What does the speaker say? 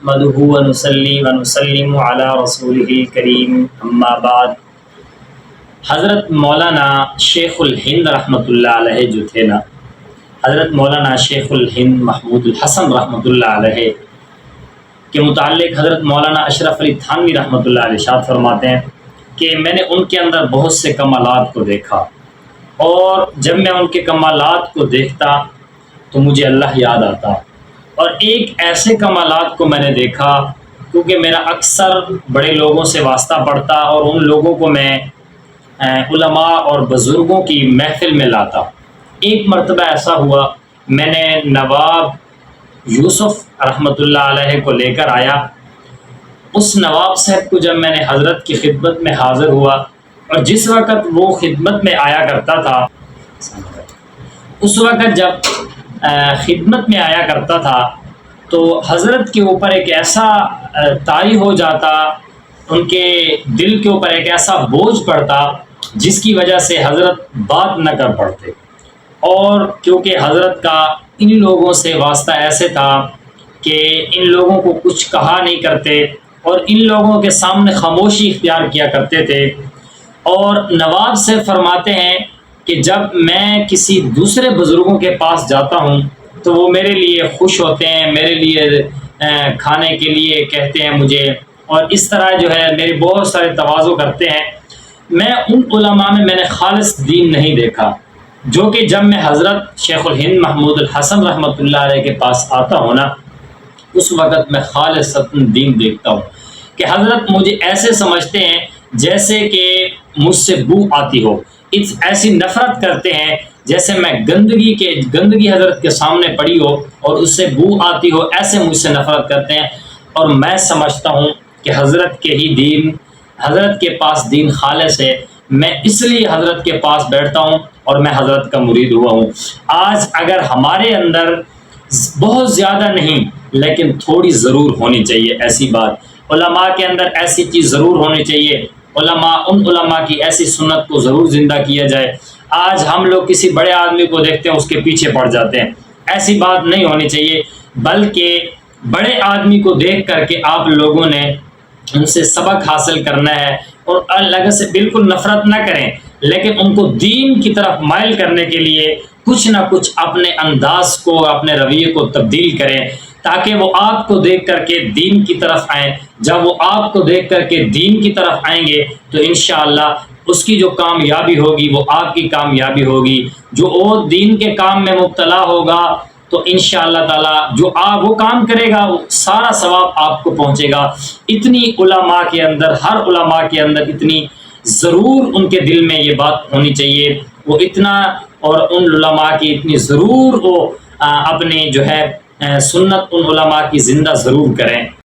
نحمده ونصلي ونسلم علی رسوله الکریم اما بعد۔ حضرت مولانا شیخ الہند رحمۃ اللہ علیہ جو تھے نا، حضرت مولانا شیخ الہند محمود الحسن رحمۃ اللہ علیہ کے متعلق حضرت مولانا اشرف علی تھانوی رحمۃ اللہ علیہ ارشاد فرماتے ہیں کہ میں نے ان کے اندر بہت سے کمالات کو دیکھا، اور جب میں ان کے کمالات کو دیکھتا تو مجھے اللہ یاد آتا، اور ایک ایسے کمالات کو میں نے دیکھا کیونکہ میرا اکثر بڑے لوگوں سے واسطہ پڑتا اور ان لوگوں کو میں علماء اور بزرگوں کی محفل میں لاتا۔ ایک مرتبہ ایسا ہوا، میں نے نواب یوسف رحمۃ اللہ علیہ کو لے کر آیا۔ اس نواب صاحب کو جب میں نے حضرت کی خدمت میں حاضر ہوا، اور جس وقت وہ خدمت میں آیا کرتا تھا، اس وقت جب خدمت میں آیا کرتا تھا تو حضرت کے اوپر ایک ایسا طاری ہو جاتا، ان کے دل کے اوپر ایک ایسا بوجھ پڑتا جس کی وجہ سے حضرت بات نہ کر پڑتے، اور کیونکہ حضرت کا ان لوگوں سے واسطہ ایسے تھا کہ ان لوگوں کو کچھ کہا نہیں کرتے اور ان لوگوں کے سامنے خاموشی اختیار کیا کرتے تھے۔ اور نواب سے فرماتے ہیں کہ جب میں کسی دوسرے بزرگوں کے پاس جاتا ہوں تو وہ میرے لیے خوش ہوتے ہیں، میرے لیے کھانے کے لیے کہتے ہیں مجھے، اور اس طرح جو ہے میرے بہت سارے تواضع کرتے ہیں۔ میں ان علماء میں نے خالص دین نہیں دیکھا، جو کہ جب میں حضرت شیخ الہند محمود الحسن رحمۃ اللہ علیہ کے پاس آتا ہوں نا، اس وقت میں خالص دین دیکھتا ہوں کہ حضرت مجھے ایسے سمجھتے ہیں جیسے کہ مجھ سے بو آتی ہو، ایسی نفرت کرتے ہیں جیسے میں گندگی حضرت کے سامنے پڑی ہو اور اس سے بو آتی ہو، ایسے مجھ سے نفرت کرتے ہیں۔ اور میں سمجھتا ہوں کہ حضرت کے ہی دین، حضرت کے پاس دین خالص ہے، میں اس لیے حضرت کے پاس بیٹھتا ہوں اور میں حضرت کا مرید ہوا ہوں۔ آج اگر ہمارے اندر بہت زیادہ نہیں لیکن تھوڑی ضرور ہونی چاہیے ایسی بات، علماء کے اندر ایسی چیز ضرور ہونی چاہیے، ان علماء کی ایسی سنت کو ضرور زندہ کیا جائے۔ آج ہم لوگ کسی بڑے آدمی کو دیکھتے ہیں اس کے پیچھے پڑ جاتے ہیں، ایسی بات نہیں ہونی چاہیے، بلکہ بڑے آدمی کو دیکھ کر کے آپ لوگوں نے ان سے سبق حاصل کرنا ہے، اور اللہ سے بالکل نفرت نہ کریں، لیکن ان کو دین کی طرف مائل کرنے کے لیے کچھ نہ کچھ اپنے انداز کو، اپنے رویے کو تبدیل کریں، تاکہ وہ آپ کو دیکھ کر کے دین کی طرف آئیں۔ جب وہ آپ کو دیکھ کر کے دین کی طرف آئیں گے تو انشاءاللہ اس کی جو کامیابی ہوگی وہ آپ کی کامیابی ہوگی۔ جو وہ دین کے کام میں مبتلا ہوگا تو انشاءاللہ تعالی جو آپ وہ کام کرے گا وہ سارا ثواب آپ کو پہنچے گا۔ اتنی علماء کے اندر، ہر علماء کے اندر اتنی ضرور ان کے دل میں یہ بات ہونی چاہیے، وہ اتنا، اور ان علماء کی اتنی ضرور وہ اپنی جو ہے سنت ان علماء کی زندہ ضرور کریں۔